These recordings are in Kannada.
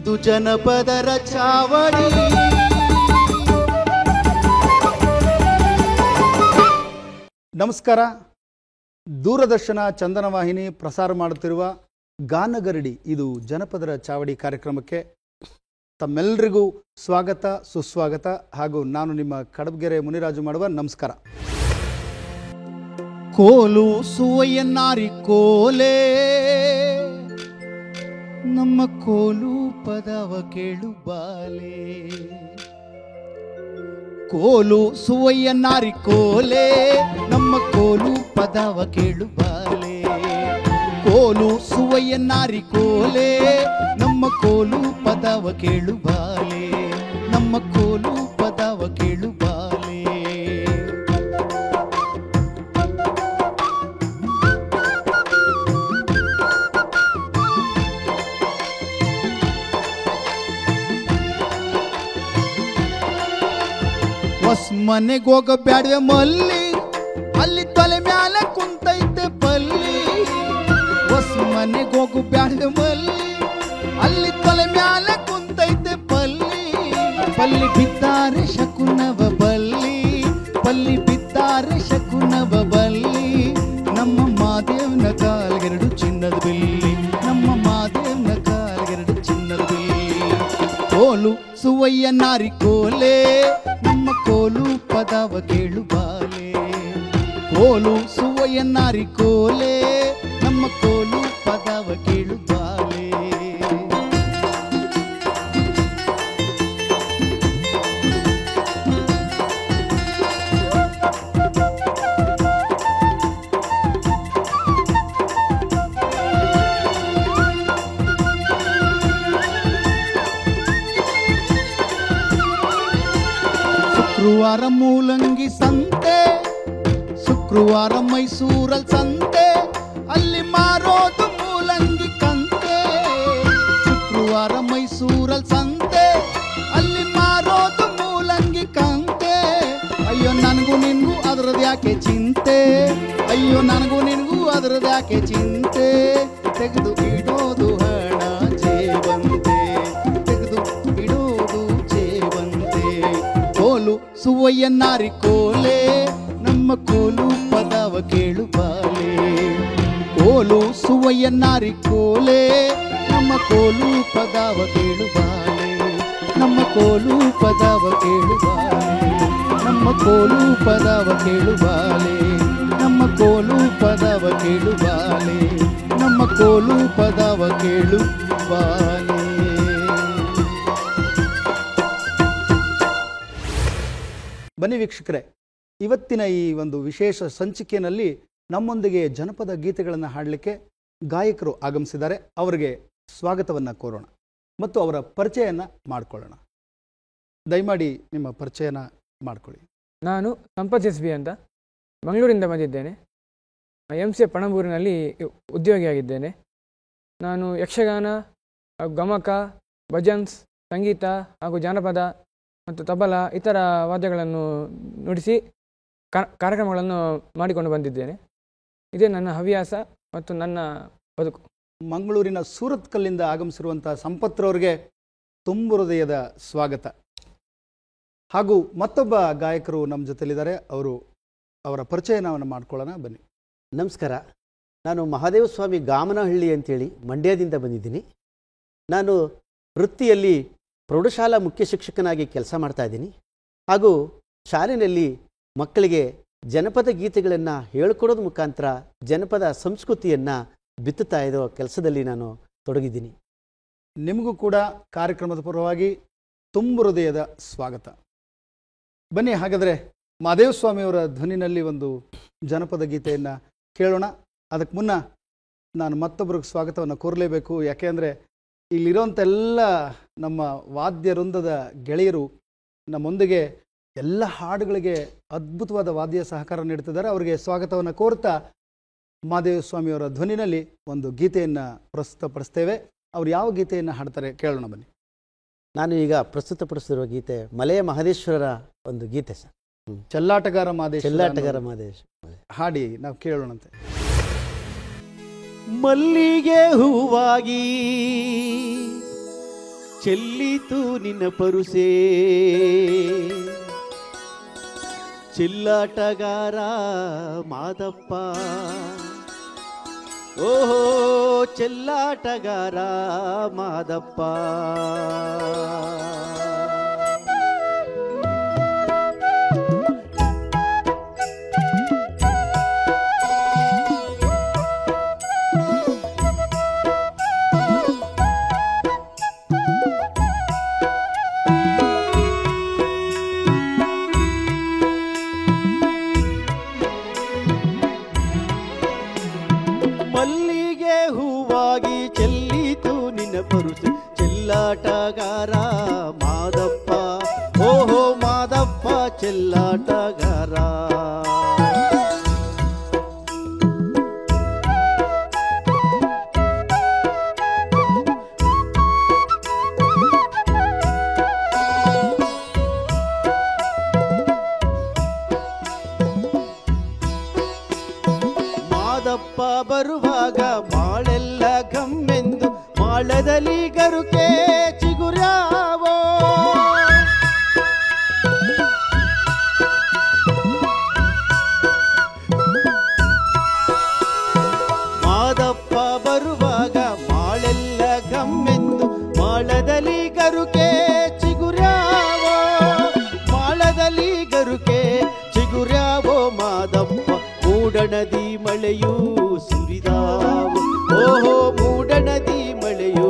ಇದು ಜನಪದರ ಚಾವಡಿ. ನಮಸ್ಕಾರ. ದೂರದರ್ಶನ ಚಂದನ ವಾಹಿನಿ ಪ್ರಸಾರ ಮಾಡುತ್ತಿರುವ ಗಾನಗರಡಿ ಇದು ಜನಪದರ ಚಾವಡಿ ಕಾರ್ಯಕ್ರಮಕ್ಕೆ ತಮ್ಮೆಲ್ಲರಿಗೂ ಸ್ವಾಗತ ಸುಸ್ವಾಗತ. ಹಾಗೂ ನಾನು ನಿಮ್ಮ ಕಡಬಗೆರೆ ಮುನಿರಾಜು ಮಾಡುವ ನಮಸ್ಕಾರ. ಕೋಲು ಸುವಯ್ಯನಾರಿ ಕೋಲೆ ನಮ್ಮ ಕೋಲು ಪದವ ಕೇಳು ಬಾಲೆ. ಕೋಲು ಸುವಯ್ಯನಾರಿ ಕೋಲೆ ನಮ್ಮ ಕೋಲು ಪದವ ಕೇಳು ಬಾಲೆ. ಕೋಲು ಸುವಯ್ಯನಾರಿ ಕೋಲೆ ನಮ್ಮ ಕೋಲು ಪದವ ಕೇಳು ಬಾಲೆ. ನಮ್ಮ ಕೋಲು ಪದವ ಕೇಳು ಬಾಲೆ. ಹೊಸ ಮನೆಗೆ ಹೋಗ ಬ್ಯಾಡ್ವೆ ಮಲ್ಲಿ, ಅಲ್ಲಿ ತಲೆ ಮ್ಯಾಲ ಕುಂತೈತೆ ಬಲ್ಲಿ. ಹೊಸ ಮನೆಗೆ ಹೋಗು ಬ್ಯಾಡ್ವೆ ಮಲ್ಲಿ, ಅಲ್ಲಿ ತಲೆ ಮ್ಯಾಲ ಕುಂತೈತೆ ಬಲ್ಲಿ. ಬಲ್ಲಿ ಬಿದ್ದಾರೆ ಶಕುನವ ಬಲ್ಲಿ, ಬಲ್ಲಿ ಬಿದ್ದಾರೆ ಶಕುನವ ಬಲ್ಲಿ. ನಮ್ಮ ಮಾದೇವ್ನ ಕಾಲ್ಗೆರಡು ಚಿನ್ನದ ಬಿಲ್ಲಿ, ನಮ್ಮ ಮಾದೇವ್ನ ಕಾಲ್ಗೆರಡು ಚಿನ್ನದ ಬಿಲ್ಲಿ. ಕೋಲು ಸುವಯ್ಯನಾರಿ ಕೋಲೆ ನಮ್ಮ ಕೋಲು ಪದವ ಕೇಳು ಬಾಲೆ. ಕೋಲು ಸುವಯ್ಯನಾರಿ ಕೋಲೆ ನಮ್ಮ ಕೋಲು ಪದವ ಕೇಳು ಬಾಲೆ. ಶುಕ್ರವಾರ ಮೂಲಂಗಿ ಸಂತೆ, ಶುಕ್ರವಾರ ಮೈಸೂರಲ್ಲಿ ಸಂತೆ, ಅಲ್ಲಿ ಮಾರೋದು ಮೂಲಂಗಿ ಕಂತೆ. ಶುಕ್ರವಾರ ಮೈಸೂರಲ್ಲಿ ಸಂತೆ, ಅಲ್ಲಿ ಮಾರೋದು ಮೂಲಂಗಿ ಕಂತೆ. ಅಯ್ಯೋ ನನಗೂ ನಿನಗೂ ಅದರದ್ದು ಯಾಕೆ ಚಿಂತೆ, ಅಯ್ಯೋ ನನಗೂ ನಿನಗೂ ಅದರದ್ದು ಯಾಕೆ ಚಿಂತೆ. ತೆಗೆದು ಇಡೋದು ಹಣ ಜೇವಂತೆ, ತೆಗೆದು ಇಡೋದು ಜೇವಂತೆ. ಕೋಲು ಸುವಯ್ಯನಾರಿ ಕೋಲೆ ನಮ್ಮ ಕೋಲು ಪದವ ಕೇಳು ಬಾಲೆ. ಕೋಲು ಸುವಯ್ಯನಾರಿ ಕೋಲೆ ನಮ್ಮ ಕೋಲು ಪದವ ಕೇಳು ಬಾಲೆ. ನಮ್ಮ ಕೋಲು ಪದವ ಕೇಳು ಬಾಲೆ. ನಮ್ಮ ಕೋಲು ಪದವ ಕೇಳು ಬಾಲೆ. ನಮ್ಮ ಕೋಲು ಪದವ ಕೇಳು ಬಾಲೆ. ನಮ್ಮ ಕೋಲು ಪದವ ಕೇಳು ಬಾಲೆ. ಬನ್ನಿ ವೀಕ್ಷಕರೇ, ಇವತ್ತಿನ ಈ ಒಂದು ವಿಶೇಷ ಸಂಚಿಕೆಯಲ್ಲಿ ನಮ್ಮೊಂದಿಗೆ ಜನಪದ ಗೀತೆಗಳನ್ನು ಹಾಡಲಿಕ್ಕೆ ಗಾಯಕರು ಆಗಮಿಸಿದ್ದಾರೆ. ಅವರಿಗೆ ಸ್ವಾಗತವನ್ನು ಕೋರೋಣ ಮತ್ತು ಅವರ ಪರಿಚಯನ ಮಾಡಿಕೊಳ್ಳೋಣ. ದಯಮಾಡಿ ನಿಮ್ಮ ಪರಿಚಯನ ಮಾಡಿಕೊಳ್ಳಿ. ನಾನು ಸಂಪತ್ ಎಸ್ ಬಿ ಅಂತ ಮಂಗಳೂರಿಂದ ಬಂದಿದ್ದೇನೆ. MCA ಪಣಂಬೂರಿನಲ್ಲಿ ಉದ್ಯೋಗಿಯಾಗಿದ್ದೇನೆ. ನಾನು ಯಕ್ಷಗಾನ, ಗಮಕ, ಭಜನ್ಸ್, ಸಂಗೀತ ಹಾಗೂ ಜಾನಪದ ಮತ್ತು ತಬಲ ಇತರ ವಾದ್ಯಗಳನ್ನು ನುಡಿಸಿ ಕಾರ್ಯಕ್ರಮಗಳನ್ನು ಮಾಡಿಕೊಂಡು ಬಂದಿದ್ದೇನೆ. ಇದೇ ನನ್ನ ಹವ್ಯಾಸ ಮತ್ತು ನನ್ನ ಬದುಕು. ಮಂಗಳೂರಿನ ಸೂರತ್ಕಲ್ಲಿಂದ ಆಗಮಿಸಿರುವಂಥ ಸಂಪತ್ರವರಿಗೆ ತುಂಬ ಹೃದಯದ ಸ್ವಾಗತ. ಹಾಗೂ ಮತ್ತೊಬ್ಬ ಗಾಯಕರು ನಮ್ಮ ಜೊತೆಲಿದ್ದಾರೆ. ಅವರ ಪರಿಚಯನವನ್ನು ಮಾಡ್ಕೊಳ್ಳೋಣ ಬನ್ನಿ. ನಮಸ್ಕಾರ. ನಾನು ಮಹಾದೇವ ಸ್ವಾಮಿ ಗಾಮನಹಳ್ಳಿ ಅಂತೇಳಿ ಮಂಡ್ಯದಿಂದ ಬಂದಿದ್ದೀನಿ. ನಾನು ವೃತ್ತಿಯಲ್ಲಿ ಪ್ರೌಢಶಾಲಾ ಮುಖ್ಯ ಶಿಕ್ಷಕನಾಗಿ ಕೆಲಸ ಮಾಡ್ತಾ ಇದ್ದೀನಿ. ಹಾಗೂ ಶಾಲೆಯಲ್ಲಿ ಮಕ್ಕಳಿಗೆ ಜನಪದ ಗೀತೆಗಳನ್ನು ಹೇಳ್ಕೊಡೋದ್ರ ಮುಖಾಂತರ ಜನಪದ ಸಂಸ್ಕೃತಿಯನ್ನು ಬಿತ್ತುತ್ತಾ ಇರೋ ಕೆಲಸದಲ್ಲಿ ನಾನು ತೊಡಗಿದ್ದೀನಿ. ನಿಮಗೂ ಕೂಡ ಕಾರ್ಯಕ್ರಮದ ಪರವಾಗಿ ತುಂಬ ಹೃದಯದ ಸ್ವಾಗತ. ಬನ್ನಿ, ಹಾಗಾದರೆ ಮಾದೇವಸ್ವಾಮಿಯವರ ಧ್ವನಿನಲ್ಲಿ ಒಂದು ಜನಪದ ಗೀತೆಯನ್ನು ಕೇಳೋಣ. ಅದಕ್ಕೆ ಮುನ್ನ ನಾನು ಮತ್ತೊಬ್ಬರಿಗೆ ಸ್ವಾಗತವನ್ನು ಕೋರಲೇಬೇಕು. ಯಾಕೆಂದರೆ ಇಲ್ಲಿರೋಂಥ ಎಲ್ಲ ನಮ್ಮ ವಾದ್ಯ ವೃಂದದ ಗೆಳೆಯರು ನಮ್ಮೊಂದಿಗೆ ಎಲ್ಲ ಹಾಡುಗಳಿಗೆ ಅದ್ಭುತವಾದ ವಾದ್ಯ ಸಹಕಾರ ನೀಡ್ತಿದ್ದಾರೆ. ಅವರಿಗೆ ಸ್ವಾಗತವನ್ನು ಕೋರ್ತಾ ಮಾದೇವಸ್ವಾಮಿಯವರ ಧ್ವನಿನಲ್ಲಿ ಒಂದು ಗೀತೆಯನ್ನು ಪ್ರಸ್ತುತಪಡಿಸ್ತೇವೆ. ಅವ್ರು ಯಾವ ಗೀತೆಯನ್ನು ಹಾಡ್ತಾರೆ ಕೇಳೋಣ ಬನ್ನಿ. ನಾನು ಈಗ ಪ್ರಸ್ತುತಪಡಿಸಿರುವ ಗೀತೆ ಮಲೆಯ ಮಹದೇಶ್ವರರ ಒಂದು ಗೀತೆ ಸರ್. ಚೆಲ್ಲಾಟಗಾರ ಮಾದೇಶ ಹಾಡಿ ನಾವು ಕೇಳೋಣಂತೆ. ಮಲ್ಲಿಗೆ ಹೂವಾಗಿ ಚೆಲ್ಲಿತು ನಿನ್ನ ಪರುಸೆ ಚಿಲ್ಲಾಟಗಾರ ಮಾದಪ್ಪ ಓಹೋ ಚೆಲ್ಲಾಟಗಾರ ಮಾದಪ್ಪ ಮಲ್ಲಿಗೆ ಹೂವಾಗಿ ಚೆಲ್ಲಿತು ನಿನ್ನ ಪರುಸೆ ಚೆಲ್ಲಾಟಗಾರ ಮಾದಪ್ಪ ಓಹೋ ಮಾದಪ್ಪ ಚೆಲ್ಲಾಟಗಾರ ಮಾದಪ್ಪ ಬರುವಾಗ ಮಾಳೆಲ್ಲ ಗಮ್ಮೆಂದು ಮಾಳದಲ್ಲಿ ಗರುಕೆ ಚಿಗುರ್ಯಾವೋ ಮಾದಪ್ಪ ಬರುವಾಗ ಮಾಳೆಲ್ಲ ಗಮ್ಮೆಂದು ಮಾಳದಲ್ಲಿ ಗರುಕೆ ಚಿಗುರ್ಯಾವೋ ಮಾಳದಲ್ಲಿ ಗರುಕೆ ಚಿಗುರ್ಯಾವೋ ಮಾದಪ್ಪ ಮೂಡಣದಿ ಮಳೆಯೂ ಸುರಿದಾವು ಓಹೋ ಮೂಡಣದಿ ಮಳೆಯೂ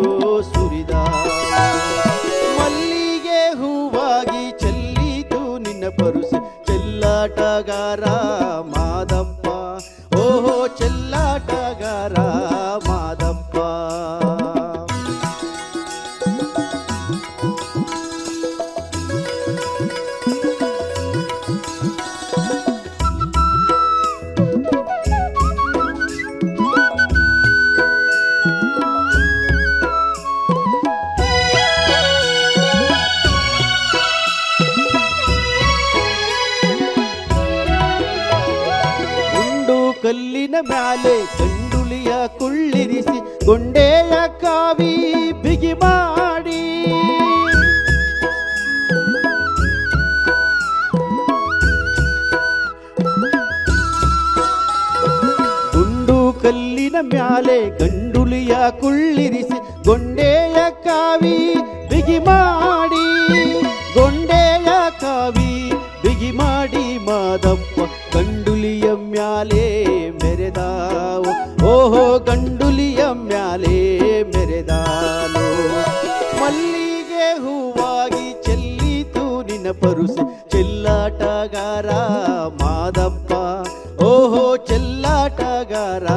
ಸುರಿದಾವು ಮಲ್ಲಿಗೆ ಹೂವಾಗಿ ಚೆಲ್ಲಿತು ನಿನ್ನ ಪರುಸೆ ಚೆಲ್ಲಾಟಗಾರ ಮಾದಪ್ಪ ಓಹೋ ಚೆಲ್ಲಾಟಗಾರ ಮಾದಪ್ಪ ಕಲ್ಲಿನ ಮ್ಯಾಲೆ ಗಂಡುಲಿಯ ಕುಳ್ಳಿರಿಸಿ ಗೊಂಡೆಯ ಕಾವಿ ಬಿಗಿ ಮಾಡಿ ಗುಂಡು ಕಲ್ಲಿನ ಮ್ಯಾಲೆ ಗಂಡುಲಿಯ ಕುಳ್ಳಿರಿಸಿ ಗೊಂಡೆಯ ಕಾವಿ ಬಿಗಿ ಮಾಡಿ ಗೊಂಡೆಯ ಕಾವಿ ಬಿಗಿ ಮಾಡಿ ಮಾದಪ್ಪ ಗಂಡುಲಿಯ ಮ್ಯಾಲೆ ಮೆರೆದಾವು ಓಹೋ ಗಂಡುಲಿಯ ಮ್ಯಾಲೆ ಮೆರೆದಾನು ಮಲ್ಲಿಗೆ ಹೂವಾಗಿ ಚೆಲ್ಲಿತು ನಿನ್ನ ಪರುಸೆ ಚೆಲ್ಲಾಟಗಾರ ಮಾದಪ್ಪ ಓಹೋ ಚೆಲ್ಲಾಟಗಾರ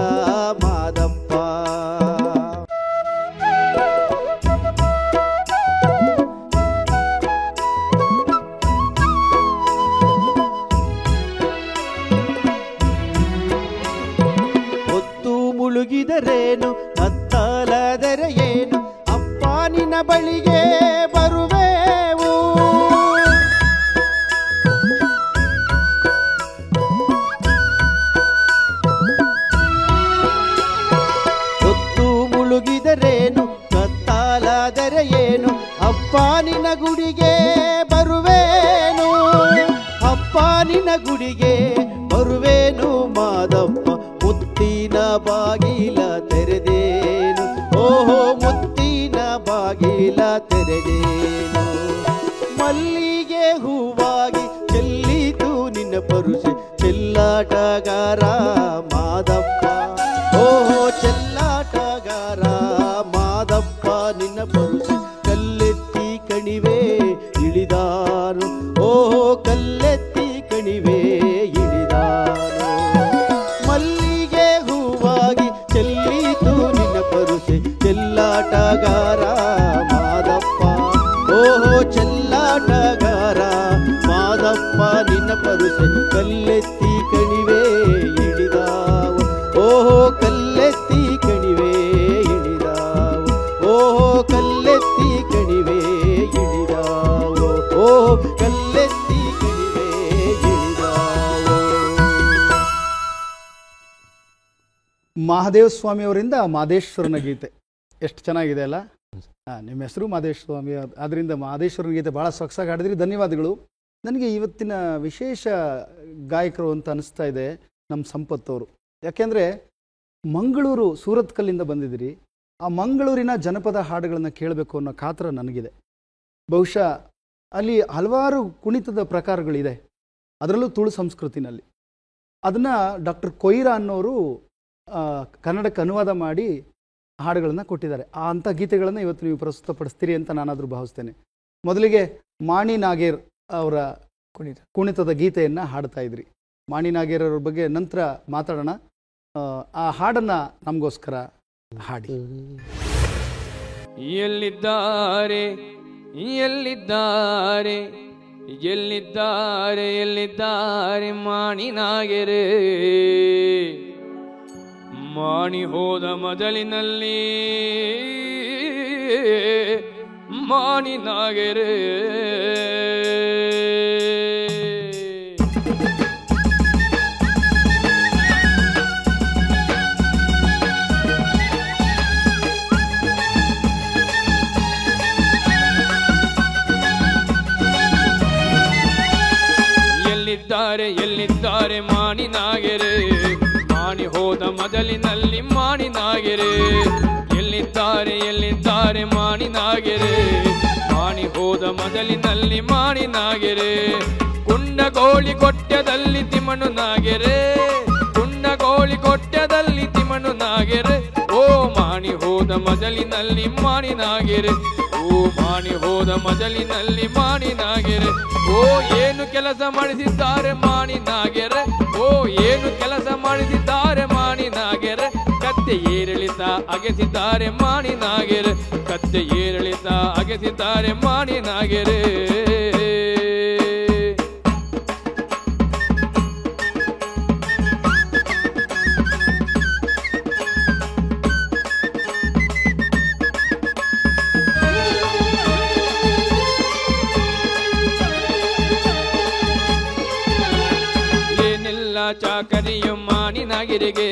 ಮಾದಪ್ಪ ಮುಳುಗಿದರೇನು ಕತ್ತಲದರೆ ಏನು ಅಪ್ಪ ನಿನ್ನ ಬಳಿಗೆ ಬರುವೆವು ಹೊತ್ತು ಮುಳುಗಿದರೇನು ಕತ್ತಲದರೆ ಏನು ಅಪ್ಪ ನಿನ್ನ ಗುಡಿಗೆ ಬರುವೇನು ಅಪ್ಪ ನಿನ್ನ ಗುಡಿಗೆ ಬರುವೇನು ಮಾದಪ್ಪ ಮುತ್ತಿನ ಬಾಗಿಲ ತೆರೆದೇನು ಓಹೋ ಮುತ್ತಿನ ಬಾಗಿಲ ತೆರೆದೇನು ಮಲ್ಲಿಗೆ ಹೂವಾಗಿ ಚೆಲ್ಲಿತು ನಿನ್ನ ಪರುಸೆ ಚೆಲ್ಲಾಟಗಾರ ಮಾದಪ್ಪ ಓಹೋ ಚೆಲ್ಲಾಟಗಾರ ಮಾದಪ್ಪ ನಿನ್ನ ಪರುಸೆ ಕಲ್ಲೆತ್ತಿ ಕಣಿವೆ ಇಳಿದಾನು ಓಹೋ ಕಲ್ಲೆತ್ತಿ ಕಣಿವೆ ಇಳಿದಾನು ಮಲ್ಲಿಗೆ ಹೂವಾಗಿ ಚೆಲ್ಲಿತು ನಿನ್ನ ಪರುಸೆ ಚೆಲ್ಲಾಟಗಾರ ಮಾದಪ್ಪ ಓಹೋ ಚೆಲ್ಲಾಟಗಾರ ಮಾದಪ್ಪ ನಿನ್ನ ಪರುಸೆ ಕಲ್ಲೆತ್ತಿ ಕಣಿವೆ ಇಳಿದಾವು ಓಹೋ ಕಲ್ಲೆತ್ತಿ ಕಣಿವೆ ಇಳಿದಾವು ಓಹೋ ಕಲ್ಲೆತ್ತಿ ಕಣಿವೆ ಇಳಿದಾವು ಓಹೋ ಕಲ್ಲೆತ್ತಿ ಕಣಿವೆ ಇಳಿದಾವು. ಮಹಾದೇವ ಸ್ವಾಮಿಯವರಿಂದ ಮಾದೇಶ್ವರನ ಗೀತೆ ಎಷ್ಟು ಚೆನ್ನಾಗಿದೆ ಅಲ್ಲ. ನಿಮ್ಮ ಹೆಸರು ಮಾದೇಶ್ ಸ್ವಾಮಿ, ಅದರಿಂದ ಮಹದೇಶ್ವರನ ಗೀತೆ ಭಾಳ ಸೊಗಸಾಗಿ ಹಾಡಿದ್ರಿ, ಧನ್ಯವಾದಗಳು. ನನಗೆ ಇವತ್ತಿನ ವಿಶೇಷ ಗಾಯಕರು ಅಂತ ಅನಿಸ್ತಾ ಇದೆ ನಮ್ಮ ಸಂಪತ್ತವರು. ಯಾಕೆಂದರೆ ಮಂಗಳೂರು ಸೂರತ್ಕಲ್ಲಿಂದ ಬಂದಿದ್ದೀರಿ, ಆ ಮಂಗಳೂರಿನ ಜನಪದ ಹಾಡುಗಳನ್ನು ಕೇಳಬೇಕು ಅನ್ನೋ ಕಾತರ ನನಗಿದೆ. ಬಹುಶಃ ಅಲ್ಲಿ ಹಲವಾರು ಕುಣಿತದ ಪ್ರಕಾರಗಳಿದೆ, ಅದರಲ್ಲೂ ತುಳು ಸಂಸ್ಕೃತಿನಲ್ಲಿ. ಅದನ್ನು ಡಾಕ್ಟರ್ ಕೊಯ್ರಾ ಅನ್ನೋರು ಕನ್ನಡಕ್ಕೆ ಅನುವಾದ ಮಾಡಿ ಹಾಡುಗಳನ್ನು ಕೊಟ್ಟಿದ್ದಾರೆ. ಅಂಥ ಗೀತೆಗಳನ್ನು ಇವತ್ತು ನೀವು ಪ್ರಸ್ತುತಪಡಿಸ್ತೀರಿ ಅಂತ ನಾನಾದರೂ ಭಾವಿಸ್ತೇನೆ. ಮೊದಲಿಗೆ ಮಾಣಿ ನಾಗೇರ್ ಅವರ ಕುಣಿತದ ಗೀತೆಯನ್ನು ಹಾಡ್ತಾ ಇದ್ರಿ. ಮಾಣಿ ನಾಗೇರ್ ಅವ್ರ ಬಗ್ಗೆ ನಂತರ ಮಾತಾಡೋಣ. ಆ ಹಾಡನ್ನು ನಮಗೋಸ್ಕರ ಹಾಡಿ. ಎಲ್ಲಿದ್ದಾರೆ ಎಲ್ಲಿದ್ದಾರೆ ಎಲ್ಲಿದ್ದಾರೆ ಎಲ್ಲಿದ್ದಾರೆ ಮಾಣಿ ನಾಗೇರೆ, ಮಾಣಿ ಹೋದ ಮೊದಲಿನಲ್ಲಿ ಮಾಣಿ ನಾಗೇರೆ. ಎಲ್ಲಿದ್ದಾರೆ ಎಲ್ಲಿದ್ದಾರೆ ಮಾಣಿ ನಾಗೇರೆ, ಮಾಣಿ ಹೋದ ಮೊದಲಿನಲ್ಲಿ ಮಾಣಿ ನಾಗೇರೆ. ಎಲ್ಲಿದ್ದಾರೆ ಎಲ್ಲಿದ್ದಾರೆ ಮಾಣಿ ನಾಗೇರೆ, ಮಾಣಿ ಹೋದ ಮೊದಲಿನಲ್ಲಿ ಮಾಣಿ ನಾಗೇರೆ. ಕುಂಡಗೋಳಿ ಕೊಟ್ಟದಲ್ಲಿ ತಿಮ್ಮನು ನಾಗೇರೆ, ಕುಂಡಗೋಳಿ ಕೊಟ್ಟದಲ್ಲಿ ತಿಮ್ಮನು ನಾಗೇರೆ. ಓ ಮಾಣಿ ಹೋದ ಮೊದಲಿನಲ್ಲಿ ಮಾಣಿ ನಾಗೇರೆ, ಓ ಮಾಣಿ ಹೋದ ಮೊದಲಿನಲ್ಲಿ ಮಾಣಿ ನಾಗೇರೆ. ಓ ಏನು ಕೆಲಸ ಮಾಡಿಸಿದ್ದಾರೆ ಮಾಣಿ ನಾಗೇರೆ, ಓ ಏನು ಕೆಲಸ ಮಾಡಿಸಿದ್ದಾರೆ ಮಾಣಿ ನಾಗೇರೆ. ಕತ್ತೆ ಏರಿಳಿತ ಅಗೆಸಿದ್ದಾರೆ ಮಾಣಿ ನಾಗೇರೆ, ಕತ್ತೆ ಏರಿಳಿತ ಅಗೆಸಿದ್ದಾರೆ ಮಾಣಿ ನಾಗೇರೆ. ಚಾಕರಿಯು ಮಾಣಿ ನಾಗೇರಿಗೆ,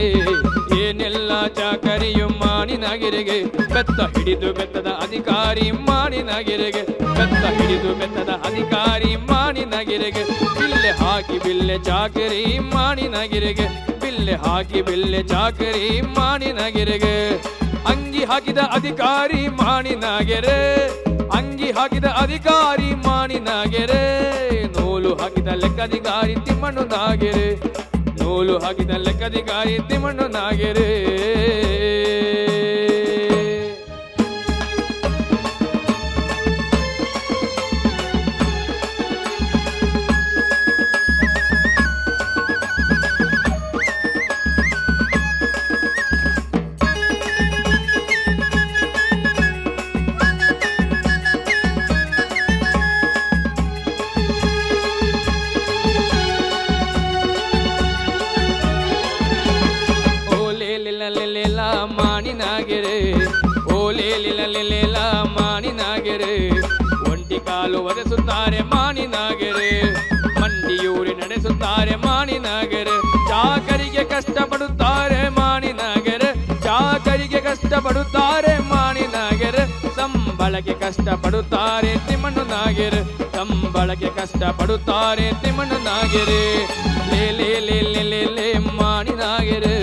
ಏನೆಲ್ಲ ಚಾಕರಿಯು ಮಾಣಿ ನಾಗೇರಿಗೆ. ಬೆತ್ತ ಹಿಡಿದು ಬೆತ್ತದ ಅಧಿಕಾರಿ ಮಾಣಿ ನಾಗೇರಿಗೆ, ಬೆತ್ತ ಹಿಡಿದು ಬೆತ್ತದ ಅಧಿಕಾರಿ ಮಾಣಿ ನಾಗೇರಿಗೆ. ಬಿಲ್ಲೆ ಹಾಕಿ ಬಿಲ್ಲೆ ಚಾಕರಿ ಮಾಣಿ ನಾಗೇರಿಗೆ, ಬಿಲ್ಲೆ ಹಾಕಿ ಬಿಲ್ಲೆ ಚಾಕರಿ ಮಾಣಿ ನಾಗೇರಿಗೆ. ಅಂಗಿ ಹಾಕಿದ ಅಧಿಕಾರಿ ಮಾಣಿ ನಾಗೇರೆ, ಅಂಗಿ ಹಾಕಿದ ಅಧಿಕಾರಿ ಮಾಣಿ ನಾಗೇರೆ. ನೂಲು ಹಾಕಿದ ಲೆಕ್ಕಾಧಿಕಾರಿ ತಿಮ್ಮಣ್ಣು ನಾಗೇರೆ, ನೂಲು ಹಾಕಿದ ಲೆಕ್ಕಾಧಿಕಾರಿ ತಿಮ್ಮಣ್ಣು ನಾಗೇರೆ. ಮಾಣಿ ನಾಗೇರೆ, ಓಲೆ ಲಿಲ ಮಾಣಿ ನಾಗೇರೆ. ಒಂಟಿ ಕಾಲು ಒರೆಸುತ್ತಾರೆ ಮಾಣಿ ನಾಗೇರೆ, ಮಂಡಿಯೂರಿ ನಡೆಸುತ್ತಾರೆ ಮಾಣಿ ನಾಗೇರೆ. ಚಾಕರಿಗೆ ಕಷ್ಟಪಡುತ್ತಾರೆ ಮಾಣಿ ನಾಗೇರೆ, ಚಾಕರಿಗೆ ಕಷ್ಟಪಡುತ್ತಾರೆ ಮಾಣಿ ನಾಗೇರೆ. ಸಂಬಳಕ್ಕೆ ಕಷ್ಟಪಡುತ್ತಾರೆ ತಿಮ್ಮಣ್ಣು ನಾಗೇರೆ, ಸಂಬಳಕ್ಕೆ ಕಷ್ಟಪಡುತ್ತಾರೆ ತಿಮ್ಮಣ್ಣು ನಾಗೇರೆ. ಲೇ ಲೇ ಲೇ ಲೇ ಲೇ ಲೇ ಮಾಣಿ ನಾಗೇರೆ,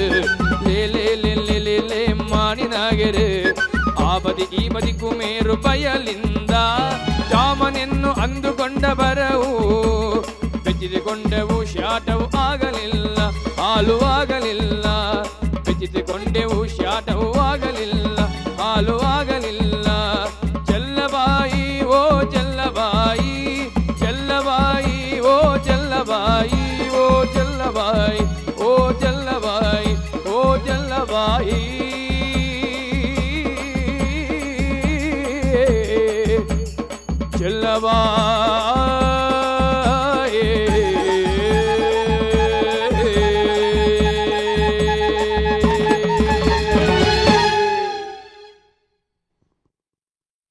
ಲೇ ಲೇ ಲೇ ಲೇ ಲೇ ಲೇ ಮಾಣಿ ನಾಗೇರೆ. ಆ ಬದಿ ಈ ಬದಿ ಕುಮೇರು ಬಯಲಿಂದ ಜಾಮನೆನ್ನು ಅಂದುಕೊಂಡ ಬರವು, ಬೆಚ್ಚಿಸಿಕೊಂಡೆವು ಶಾಟವು ಆಗಲಿಲ್ಲ, ಹಾಲು ಆಗಲಿಲ್ಲ. ಬೆಚ್ಚಿಸಿಕೊಂಡೆವು ಶಾಟವು ಆಗಲಿಲ್ಲ, ಹಾಲು ಆಗಲಿಲ್ಲ. ಚೆಲ್ಲಬಾಯಿ ಓ ಚೆಲ್ಲಬಾಯಿ, ಚೆಲ್ಲಬಾಯಿ ಓ ಚೆಲ್ಲಬಾಯಿ, ಓ ಚೆಲ್ಲಬಾಯಿ, ಓ ಚೆಲ್ಲಬಾಯಿ, ಓ ಚೆಲ್ಲಬಾಯಿ. ಚೆಲ್ಲಬಾಯಿ.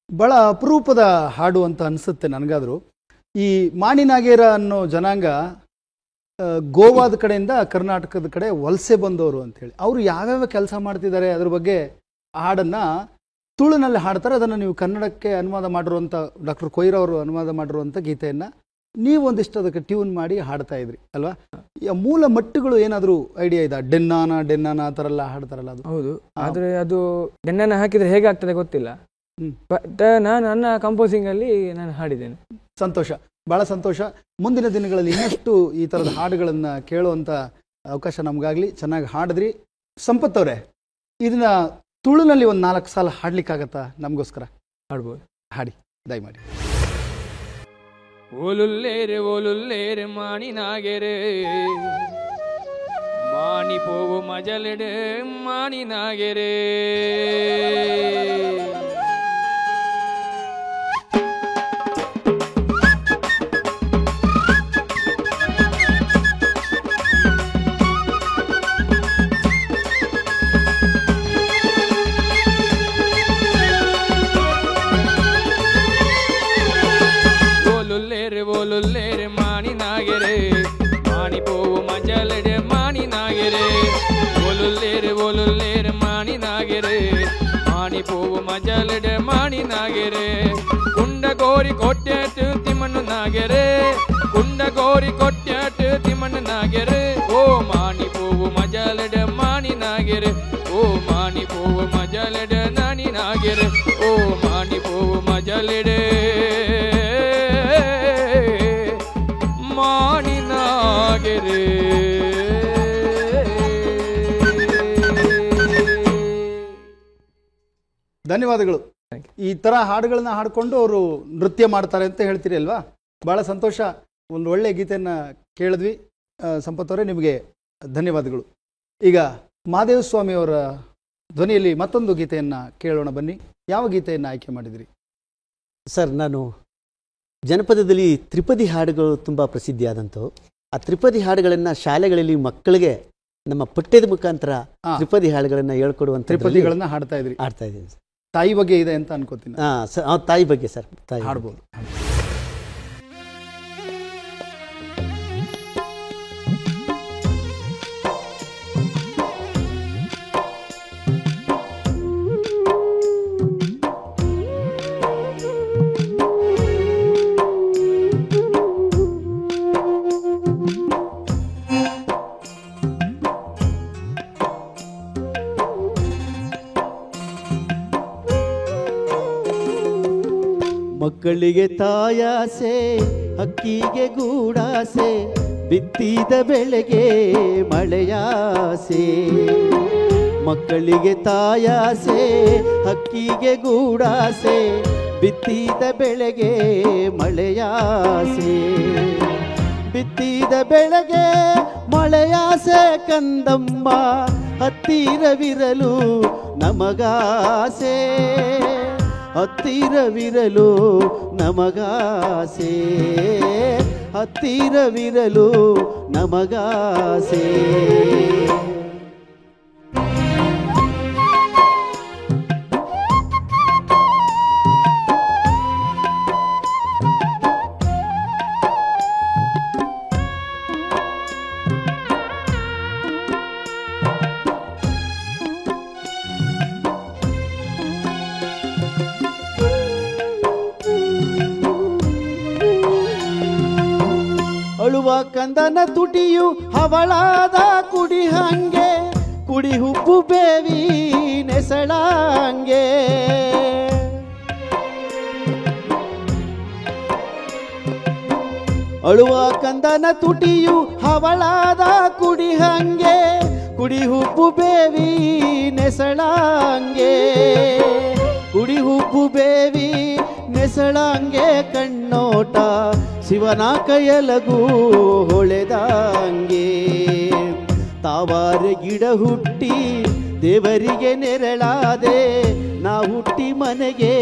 ಭಾಳ ಅಪರೂಪದ ಹಾಡು ಅಂತ ಅನಿಸುತ್ತೆ ನನಗಾದರೂ. ಈ ಮಾಣಿ ನಾಗೇರ ಅನ್ನೋ ಜನಾಂಗ ಗೋವಾದ ಕಡೆಯಿಂದ ಕರ್ನಾಟಕದ ಕಡೆ ವಲಸೆ ಬಂದವರು ಅಂಥೇಳಿ. ಅವರು ಯಾವ್ಯಾವ ಕೆಲಸ ಮಾಡ್ತಿದ್ದಾರೆ ಅದ್ರ ಬಗ್ಗೆ ಹಾಡನ್ನು ತುಳುನಲ್ಲಿ ಹಾಡ್ತಾರೆ. ಅದನ್ನು ನೀವು ಕನ್ನಡಕ್ಕೆ ಅನುವಾದ ಮಾಡಿರುವಂಥ ಡಾಕ್ಟರ್ ಕೊಯ್ರವರು ಅನುವಾದ ಮಾಡಿರುವಂಥ ಗೀತೆಯನ್ನು ನೀವು ಒಂದಿಷ್ಟು ಅದಕ್ಕೆ ಟ್ಯೂನ್ ಮಾಡಿ ಹಾಡ್ತಾ ಇದ್ರಿ ಅಲ್ವಾ? ಈ ಮೂಲ ಮಟ್ಟುಗಳು ಏನಾದರೂ ಐಡಿಯಾ ಇದೆ? ಡೆನ್ನಾನ ಆ ಥರ ಎಲ್ಲ ಹಾಡ್ತಾರಲ್ಲ ಅದು? ಹೌದು, ಆದರೆ ಅದು ಡೆನ್ನನ ಹಾಕಿದರೆ ಹೇಗಾಗ್ತದೆ ಗೊತ್ತಿಲ್ಲ. ಬಟ್ ನಾನು ನನ್ನ ಕಂಪೋಸಿಂಗಲ್ಲಿ ನಾನು ಹಾಡಿದ್ದೇನೆ. ಸಂತೋಷ, ಭಾಳ ಸಂತೋಷ. ಮುಂದಿನ ದಿನಗಳಲ್ಲಿ ಇನ್ನಷ್ಟು ಈ ಥರದ ಹಾಡುಗಳನ್ನು ಕೇಳುವಂಥ ಅವಕಾಶ ನಮಗಾಗಲಿ. ಚೆನ್ನಾಗಿ ಹಾಡಿದ್ರಿ. ಸಂಪತ್ ಅವರೇ, ಇದನ್ನ ತುಳುನಲ್ಲಿ ಒಂದು 4 ಸಾಲ ಹಾಡ್ಲಿಕ್ಕಾಗತ್ತಾ ನಮಗೋಸ್ಕರ? ಹಾಡ್ಬೋದು. ಹಾಡಿ ದಯಮಾಡಿ. ಓಲುಲ್ಲೇರೆ ಮಾಣಿನಾಗೆರೆ ಮಾಣಿ ಪೋವು ಮಜಲೆಡೆ ಮಾಣಿನಾಗೆರೆ ಓಲುಲ್ಲೇರೆ ಮಾಣಿನಾಗೆರೆ ಮಾಣಿ ಪೋವು ಮಜಲೆಡೆ ಮಾಣಿನಾಗೆರೆ ಓಲುಲ್ಲೇರೆ ಮಾಣಿನಾಗೆರೆ ಮಾಣಿ ಪೋವು ಮಜಲೆಡೆ ಮಾಣಿನಾಗೆರೆ ಕುಂಡಗೋರಿ ಕೊಟ್ಟೆಟ್ಟು ತಿಮ್ಮಣ್ಣು ನಾಗೆರೆ ಕುಂಡಗೋರಿ ಕೊಟ್ಟೆಟ್ಟು ತಿಮ್ಮಣ್ಣು ನಾಗೆರೆ ಓ ಮಾಣಿ ಪೋವು ಮಜಲೆಡೆ ಮಾಣಿನಾಗೆರೆ ಓ ಮಾಣಿ ಪೋವು ಮಜಲೆಡೆ ನಾಣಿನಾಗೆರೆ ಓ ಮಾಣಿ ಪೋವು ಮಜಲೆಡೆ ಮಾಣಿನಾಗೆರೆ. ಧನ್ಯವಾದಗಳು. ಈ ಥರ ಹಾಡುಗಳನ್ನ ಹಾಡಿಕೊಂಡು ಅವರು ನೃತ್ಯ ಮಾಡ್ತಾರೆ ಅಂತ ಹೇಳ್ತೀರಿ ಅಲ್ವಾ? ಭಾಳ ಸಂತೋಷ. ಒಂದು ಒಳ್ಳೆಯ ಗೀತೆಯನ್ನು ಕೇಳಿದ್ವಿ. ಸಂಪತ್ ಅವರೇ, ನಿಮಗೆ ಧನ್ಯವಾದಗಳು. ಈಗ ಮಹಾದೇವ ಸ್ವಾಮಿಯವರ ಧ್ವನಿಯಲ್ಲಿ ಮತ್ತೊಂದು ಗೀತೆಯನ್ನು ಕೇಳೋಣ ಬನ್ನಿ. ಯಾವ ಗೀತೆಯನ್ನು ಆಯ್ಕೆ ಮಾಡಿದಿರಿ? ಸರ್, ನಾನು ಜನಪದದಲ್ಲಿ ತ್ರಿಪದಿ ಹಾಡುಗಳು ತುಂಬ ಪ್ರಸಿದ್ಧಿಯಾದಂಥವು. ಆ ತ್ರಿಪದಿ ಹಾಡುಗಳನ್ನು ಶಾಲೆಗಳಲ್ಲಿ ಮಕ್ಕಳಿಗೆ ನಮ್ಮ ಪಠ್ಯದ ಮುಖಾಂತರ ತ್ರಿಪದಿ ಹಾಡುಗಳನ್ನು ಹೇಳ್ಕೊಡುವಂಥ ತ್ರಿಪದಿಗಳನ್ನು ಆಡ್ತಾ ಇದ್ದೀನಿ. ತಾಯಿ ಬಗ್ಗೆ ಇದೆ ಅಂತ ಅನ್ಕೋತೀನಿ. ತಾಯಿ ಬಗ್ಗೆ ಸರ್, ತಾಯಿ ಹಾಡ್ಬೋದು. ಮಕ್ಕಳಿಗೆ ತಾಯಾಸೆ, ಹಕ್ಕಿಗೆ ಗೂಡಾಸೆ, ಬಿತ್ತಿದ ಬೆಳೆಗೆ ಮಳೆಯಾಸೆ. ಮಕ್ಕಳಿಗೆ ತಾಯಾಸೆ, ಹಕ್ಕಿಗೆ ಗೂಡಾಸೆ, ಬಿತ್ತಿದ ಬೆಳೆಗೆ ಮಳೆಯಾಸೆ. ಬಿತ್ತಿದ ಬೆಳೆಗೆ ಮಳೆಯಾಸೆ ಕಂದಮ್ಮ, ಹತ್ತಿರವಿರಲು ನಮಗಾಸೆ. ಹತ್ತಿರವಿರಲು ನಮಗಾಸೆ, ಹತ್ತಿರವಿರಲು ನಮಗಾಸೆ. ಅಳುವ ಕಂದನ ತುಟಿಯು ಹವಳಾದ ಕುಡಿ ಹಂಗೆ, ಕುಡಿ ಹುಬ್ಬು ಬೇವಿ ನೆಸಳಂಗೆ. ಅಳುವ ಕಂದನ ತುಟಿಯು ಹವಳಾದ ಕುಡಿ ಹಂಗೆ, ಕುಡಿ ಹುಬ್ಬು ಬೇವಿ ನೆಸಳಂಗೆ. ಕುಡಿ ಹುಬ್ಬು ಬೇವಿ ನೆಸಳಂಗೆ ಕಣ್ಣೋಟ ಶಿವನ ಕೈಯಲಗೂ ಹೊಳೆದಂಗೆ. ತಾವಾರೆ ಗಿಡ ಹುಟ್ಟಿ ದೇವರಿಗೆ ನೆರಳಾದೆ, ನಾ ಹುಟ್ಟಿ ಮನೆಗೆ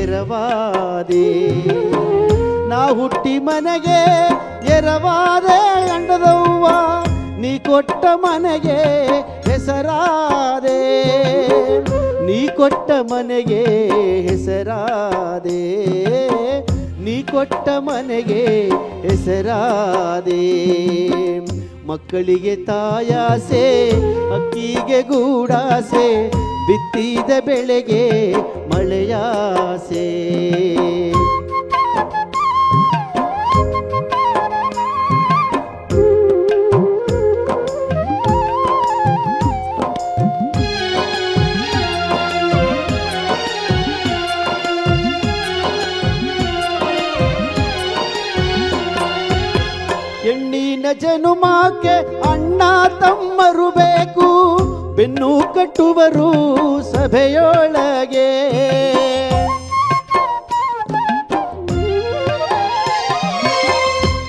ಎರವಾದೆ. ನಾ ಹುಟ್ಟಿ ಮನೆಗೆ ಎರವಾದೆ ಅಂಡದವ್ವ, ನೀ ಕೊಟ್ಟ ಮನೆಗೆ ಹೆಸರಾದೆ. ನೀ ಕೊಟ್ಟ ಮನೆಗೆ ಹೆಸರಾದೆ, ನೀ ಕೊಟ್ಟ ಮನೆಗೆ ಹೆಸರಾದೆ. ಮಕ್ಕಳಿಗೆ ತಾಯಾಸೆ, ಅಕ್ಕಿಗೆ ಗೂಡಾಸೆ, ಬಿತ್ತಿದ ಬೆಳೆಗೆ ಮಳೆಯಾಸೆ. ಹೆಣ್ಣಿನ ಜನುಮಾಕೆ ಅಣ್ಣ ತಮ್ಮರು ಬೇಕು, ಬೆನ್ನು ಕಟ್ಟುವರು ಸಭೆಯೊಳಗೆ.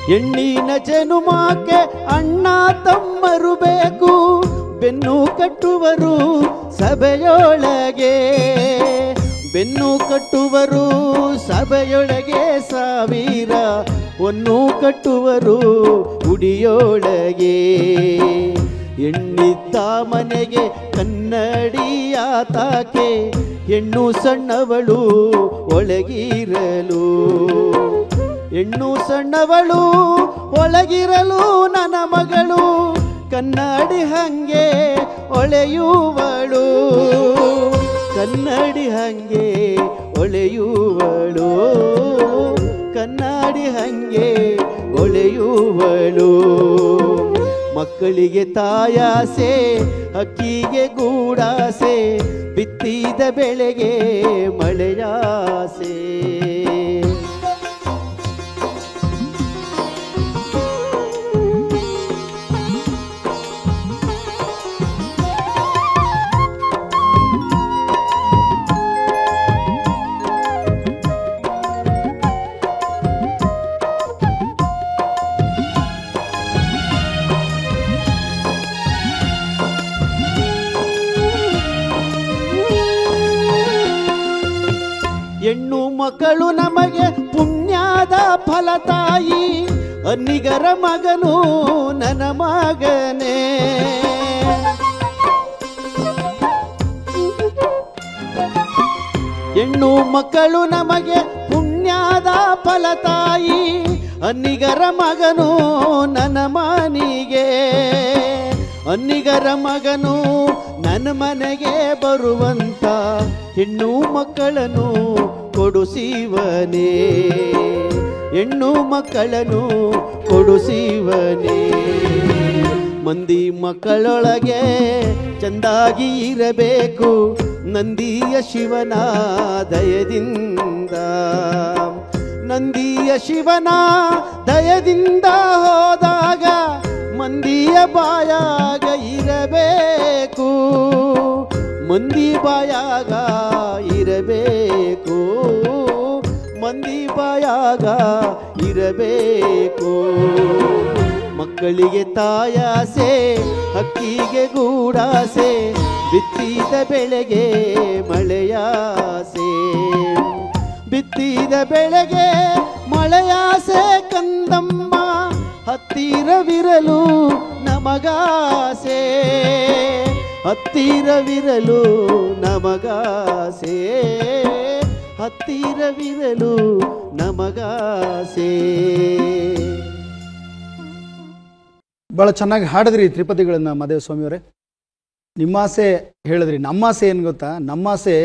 ಹೆಣ್ಣಿನ ಜನುಮಾಕೆ ಅಣ್ಣ ತಮ್ಮರು ಬೇಕು, ಬೆನ್ನು ಕಟ್ಟುವರು ಸಭೆಯೊಳಗೆ. ಬೆನ್ನು ಕಟ್ಟುವರು ಸಭೆಯೊಳಗೆ, ಸಾವಿರ ಒನ್ನು ಕಟ್ಟುವರು ಉಡಿಯೊಳಗೆ. ಹೆಣ್ಣಿದ್ದ ಮನೆಗೆ ಕನ್ನಡಿಯಾತಾಕೆ, ಹೆಣ್ಣು ಸಣ್ಣವಳು ಒಳಗಿರಲು. ಹೆಣ್ಣು ಸಣ್ಣವಳು ಒಳಗಿರಲು, ನನ್ನ ಮಗಳು ಕನ್ನಡಿ ಹಂಗೆ ಒಳೆಯುವಳು. ಕನ್ನಡಿ ಹಂಗೆ ಒಳೆಯುವಳು, ಕನ್ನಡಿ ಹಂಗೆ ಒಳೆಯುವಳು. ಮಕ್ಕಳಿಗೆ ತಾಯಾಸೆ, ಅಕ್ಕಿಗೆ ಗೂಡಾಸೆ, ಬಿತ್ತಿದ ಬೆಳೆಗೆ ಮಳೆಯಾಸೆ. ಹೆಣ್ಣು ಮಕ್ಕಳು ನಮಗೆ ಪುಣ್ಯದ ಫಲ ತಾಯಿ, ಅನ್ನಿಗರ ಮಗನು ನನ್ನ ಮಗನೇ. ಹೆಣ್ಣು ಮಕ್ಕಳು ನಮಗೆ ಪುಣ್ಯದ ಫಲ ತಾಯಿ, ಅನ್ನಿಗರ ಮಗನು ನನ್ನ ಮನಿಗೆ. ಅನ್ನಿಗರ ಮಗನು ನನ್ನ ಮನೆಗೆ ಬರುವಂತ ಹೆಣ್ಣು ಮಕ್ಕಳನ್ನು ಕೊಡುಸಿವನೇ. ಹೆಣ್ಣು ಮಕ್ಕಳನ್ನು ಕೊಡುಸಿವನೇ. ಮಂದಿ ಮಕ್ಕಳೊಳಗೆ ಚಂದಾಗಿ ಇರಬೇಕು, ನಂದಿಯ ಶಿವನ ದಯದಿಂದ. ನಂದಿಯ ಶಿವನ ದಯದಿಂದ ಹೋದಾಗ ಮಂದಿಯ ಬಾಯಾಗ ಇರಬೇಕು. ಮಂದಿ ಬಾಯಾಗ ಇರಬೇಕು, ಮಂದಿ ಬಾಯಾಗ ಇರಬೇಕು. ಮಕ್ಕಳಿಗೆ ತಾಯಾಸೆ, ಅಕ್ಕಿಗೆ ಗೂಡಾಸೆ, ಬಿತ್ತಿದ ಬೆಳೆಗೆ ಮಳೆಯಾಸೆ. ಬಿತ್ತಿದ ಬೆಳೆಗೆ ಮಳೆಯಾಸೆ ಕಂದಮ್ಮ, ಹತ್ತಿರವಿರಲು ನಮಗಾಸೆ. ಹತ್ತಿರವಿರಲು ನಮಗಾಸೆ, ಹತ್ತಿರವಿರಲು ನಮಗಾಸೆ. ಭಾಳ ಚೆನ್ನಾಗಿ ಹಾಡಿದ್ರಿ ತ್ರಿಪದಿಗಳನ್ನು ಮಾದೇವ ಸ್ವಾಮಿಯವರೇ. ನಿಮ್ಮಾಸೆ ಹೇಳಿದ್ರಿ. ನಮ್ಮಾಸೆ ಏನು ಗೊತ್ತಾ? ನಮ್ಮಾಸೆ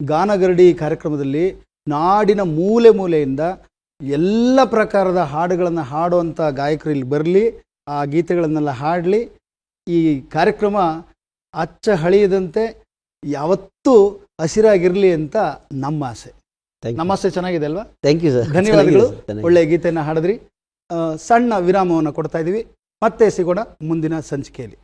ಗಾನಗರಡಿ ಕಾರ್ಯಕ್ರಮದಲ್ಲಿ ನಾಡಿನ ಮೂಲೆ ಮೂಲೆಯಿಂದ ಎಲ್ಲ ಪ್ರಕಾರದ ಹಾಡುಗಳನ್ನು ಹಾಡುವಂಥ ಗಾಯಕರು ಇಲ್ಲಿ ಬರಲಿ, ಆ ಗೀತೆಗಳನ್ನೆಲ್ಲ ಹಾಡಲಿ. ಈ ಕಾರ್ಯಕ್ರಮ ಅಚ್ಚ ಹಳಿಯದಂತೆ ಯಾವತ್ತೂ ಹಸಿರಾಗಿರಲಿ ಅಂತ ನಮ್ಮ ಆಸೆ. ನಮ್ಮ ಆಸೆ ಚೆನ್ನಾಗಿದೆ ಅಲ್ವಾ? ಥ್ಯಾಂಕ್ ಯು ಸರ್, ಧನ್ಯವಾದಗಳು. ಒಳ್ಳೆಯ ಗೀತೆಯನ್ನು ಹಾಡಿದ್ರಿ. ಸಣ್ಣ ವಿರಾಮವನ್ನು ಕೊಡ್ತಾ ಇದ್ದೀವಿ. ಮತ್ತೆ ಸಿಗೋಣ ಮುಂದಿನ ಸಂಚಿಕೆಯಲ್ಲಿ.